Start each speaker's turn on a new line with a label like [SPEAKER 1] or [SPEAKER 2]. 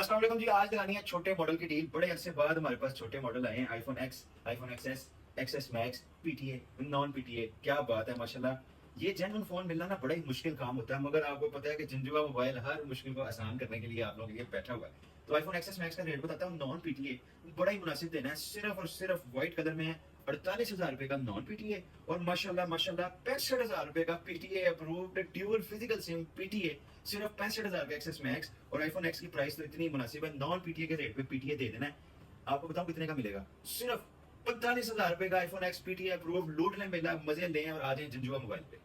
[SPEAKER 1] अस्सलाम वालेकुम जी। आज लगानी है छोटे मॉडल की डील। बड़े अरसे बाद हमारे पास छोटे मॉडल आए हैं। IPhone X, iPhone XS, XS Max, PTA, non PTA. क्या बात है माशाल्लाह। ये जेन्युइन फोन मिलना ना बड़ा ही मुश्किल काम होता है, मगर आपको पता है कि झंझुआ मोबाइल हर मुश्किल को आसान करने के लिए आप लोगों के लिए बैठा हुआ है। तो आईफोन एक्सएस मैक्स का रेट बताता हूँ। नॉन पीटीए बड़ा ही मुनासिब देना है, सिर्फ और सिर्फ व्हाइट कलर में है। 48,000 रुपए का नॉन पीटीए और माशाल्लाह माशाल्लाह 65,000 रुपए का PTA approved dual physical SIM PTA. सिर्फ 65,000 का एक्सेस मैक्स और आईफोन एक्स की प्राइस तो इतनी मुनासिब है। नॉन पीटीए के रेट पे पीटीए दे देना है। आपको बताऊं कितने का मिलेगा? सिर्फ 45,000 रुपए का आईफोन एक्स पीटीए अप्रूव्ड। लूट लें मेला, मजे लें और आ जाए झंझुआ मोबाइल पे।